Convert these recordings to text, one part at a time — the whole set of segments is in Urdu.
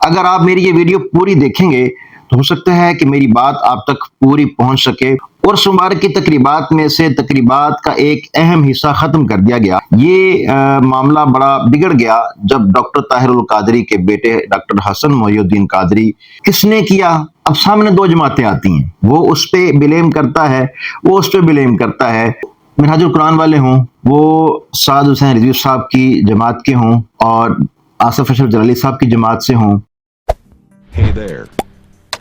اگر آپ میری یہ ویڈیو پوری دیکھیں گے تو ہو سکتا ہے کہ میری بات آپ تک پوری پہنچ سکے۔ اور مبارک کی تقریبات میں سے تقریبات کا ایک اہم حصہ ختم کر دیا گیا۔ یہ معاملہ بڑا بگڑ گیا جب ڈاکٹر طاہر القادری کے بیٹے ڈاکٹر حسن محی الدین قادری، کس نے کیا؟ اب سامنے دو جماعتیں آتی ہیں، وہ اس پہ بلیم کرتا ہے، وہ اس پہ بلیم کرتا ہے۔ منہاج القرآن والے ہوں، وہ سعد حسین رضوی صاحب کی جماعت کے ہوں اور آصف اشرف جلالی صاحب کی جماعت سے ہوں۔ Hey there.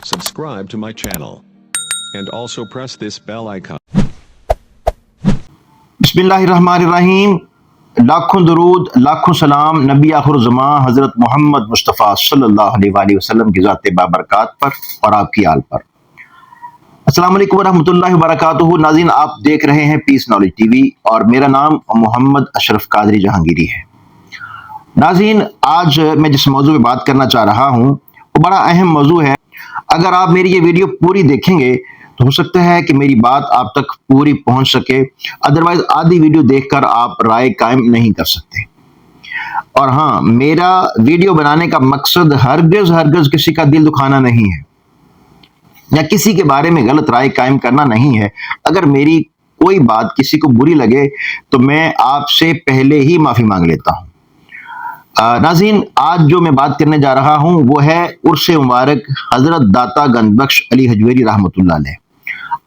Subscribe to my channel. And also press this bell icon. بسم اللہ الرحمن الرحیم۔ لاکھوں درود، لاکھوں سلام نبی آخر الزمان حضرت محمد مصطفیٰ صلی اللہ علیہ وآلہ وسلم کی ذات بابرکات پر اور آپ کی آل پر۔ السلام علیکم ورحمۃ اللہ وبرکاتہ۔ ناظرین، آپ دیکھ رہے ہیں پیس نالج ٹی وی اور میرا نام محمد اشرف قادری جہانگیری ہے۔ ناظرین، آج میں جس موضوع پہ بات کرنا چاہ رہا ہوں وہ بڑا اہم موضوع ہے۔ اگر آپ میری یہ ویڈیو پوری دیکھیں گے تو ہو سکتا ہے کہ میری بات آپ تک پوری پہنچ سکے، ادروائز آدھی ویڈیو دیکھ کر آپ رائے قائم نہیں کر سکتے۔ اور ہاں، میرا ویڈیو بنانے کا مقصد ہرگز کسی کا دل دکھانا نہیں ہے یا کسی کے بارے میں غلط رائے قائم کرنا نہیں ہے۔ اگر میری کوئی بات کسی کو بری لگے تو میں آپ سے پہلے ہی معافی مانگ لیتا ہوں۔ ناظرین، آج جو میں بات کرنے جا رہا ہوں وہ ہے عرس مبارک حضرت داتا گنج بخش علی حجویری رحمۃ اللہ علیہ۔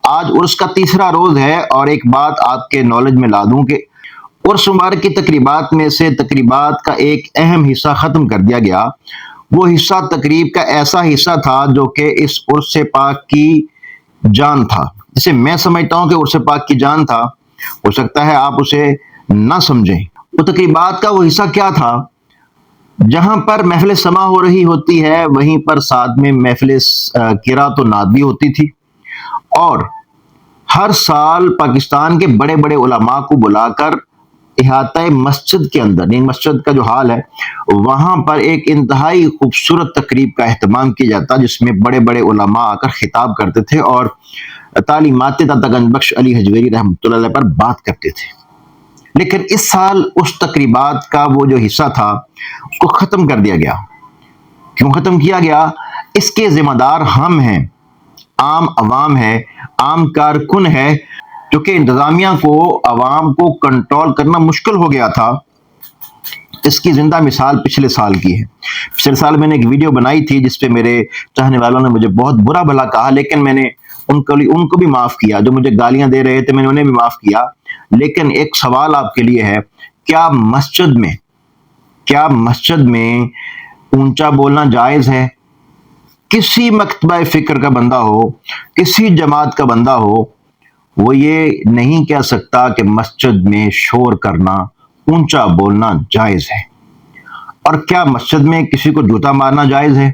آج عرس کا تیسرا روز ہے اور ایک بات آپ کے نالج میں لا دوں کہ عرس مبارک کی تقریبات میں سے تقریبات کا ایک اہم حصہ ختم کر دیا گیا۔ وہ حصہ تقریب کا ایسا حصہ تھا جو کہ اس عرس پاک کی جان تھا، جسے میں سمجھتا ہوں کہ عرس پاک کی جان تھا۔ ہو سکتا ہے آپ اسے نہ سمجھیں۔ وہ تقریبات کا وہ حصہ کیا تھا؟ جہاں پر محفل سما ہو رہی ہوتی ہے وہیں پر ساتھ میں محفل قرات و نعت بھی ہوتی تھی، اور ہر سال پاکستان کے بڑے بڑے علماء کو بلا کر احاطۂ مسجد کے اندر، یعنی مسجد کا جو حال ہے وہاں پر ایک انتہائی خوبصورت تقریب کا اہتمام کیا جاتا جس میں بڑے بڑے علماء آ کر خطاب کرتے تھے اور تعلیمات داتا گنج بخش علی حجویری رحمۃ اللہ علیہ پر بات کرتے تھے۔ لیکن اس سال اس تقریبات کا وہ جو حصہ تھا اس کو ختم کر دیا گیا۔ کیوں ختم کیا گیا؟ اس کے ذمہ دار ہم ہیں، عام عوام ہے، عام کارکن ہے، کیونکہ انتظامیہ کو عوام کو کنٹرول کرنا مشکل ہو گیا تھا۔ اس کی زندہ مثال پچھلے سال کی ہے۔ پچھلے سال میں نے ایک ویڈیو بنائی تھی جس پہ میرے چاہنے والوں نے مجھے بہت برا بھلا کہا، لیکن میں نے ان کو بھی معاف کیا۔ جو مجھے گالیاں دے رہے تھے میں نے انہیں بھی معاف کیا۔ لیکن ایک سوال آپ کے لیے ہے، کیا مسجد میں اونچا بولنا جائز ہے؟ کسی مکتبہ فکر کا بندہ ہو، کسی جماعت کا بندہ ہو، وہ یہ نہیں کہہ سکتا کہ مسجد میں شور کرنا، اونچا بولنا جائز ہے۔ اور کیا مسجد میں کسی کو جوتا مارنا جائز ہے؟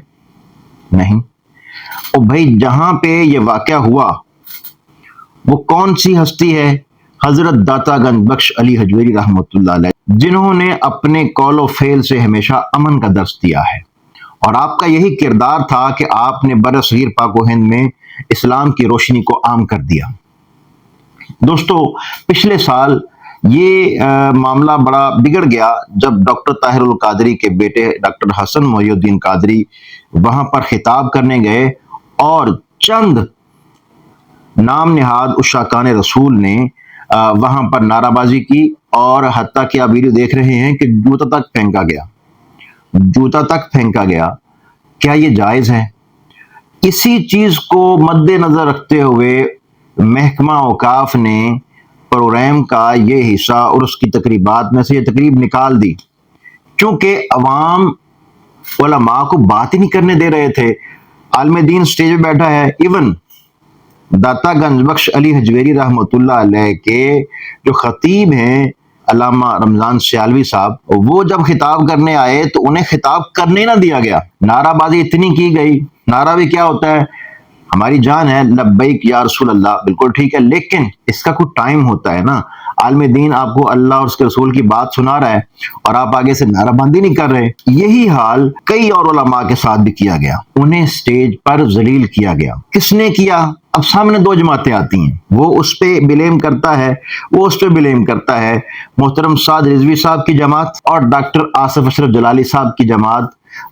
نہیں۔ اور بھائی، جہاں پہ یہ واقعہ ہوا وہ کون سی ہستی ہے؟ حضرت داتا گنج بخش علی حجویری رحمۃ اللہ علیہ، جنہوں نے اپنے قول و فعل سے ہمیشہ امن کا درس دیا ہے، اور آپ کا یہی کردار تھا کہ آپ نے برصغیر پاک و ہند میں اسلام کی روشنی کو عام کر دیا۔ دوستو، پچھلے سال یہ معاملہ بڑا بگڑ گیا جب ڈاکٹر طاہر القادری کے بیٹے ڈاکٹر حسن محی الدین قادری وہاں پر خطاب کرنے گئے اور چند نام نہاد عشاقان رسول نے وہاں پر نعرہ بازی کی، اور حتیٰ کہ آپ ویڈیو دیکھ رہے ہیں کہ جوتا تک پھینکا گیا۔ کیا یہ جائز ہے؟ اسی چیز کو مد نظر رکھتے ہوئے محکمہ اوقاف نے پروگرام کا یہ حصہ اور اس کی تقریبات میں سے یہ تقریب نکال دی، کیونکہ عوام علماء کو بات ہی نہیں کرنے دے رہے تھے۔ عالم دین سٹیج پہ بیٹھا ہے، ایون داتا گنج بخش علی حجویری رحمۃ اللہ علیہ کے جو خطیب ہیں علامہ رمضان سیالوی صاحب، وہ جب خطاب کرنے آئے تو انہیں خطاب کرنے نہ دیا گیا۔ نعرہ بازی اتنی کی گئی۔ نعرہ بھی کیا ہوتا ہے؟ ہماری جان ہے، لبیک یا رسول اللہ، بالکل ٹھیک ہے، لیکن اس کا کوئی ٹائم ہوتا ہے نا۔ عالم دین آپ کو اللہ اور اس کے رسول کی بات سنا رہا ہے اور آپ آگے سے نعرہ بندی نہیں کر رہے۔ یہی حال کئی اور علماء کے ساتھ بھی کیا گیا، انہیں سٹیج پر ذلیل کیا گیا۔ کس نے کیا؟ اب سامنے دو جماعتیں آتی ہیں، وہ اس پہ بلیم کرتا ہے، وہ اس پہ بلیم کرتا ہے۔ محترم سعد رضوی صاحب کی جماعت اور ڈاکٹر آصف اشرف جلالی صاحب کی جماعت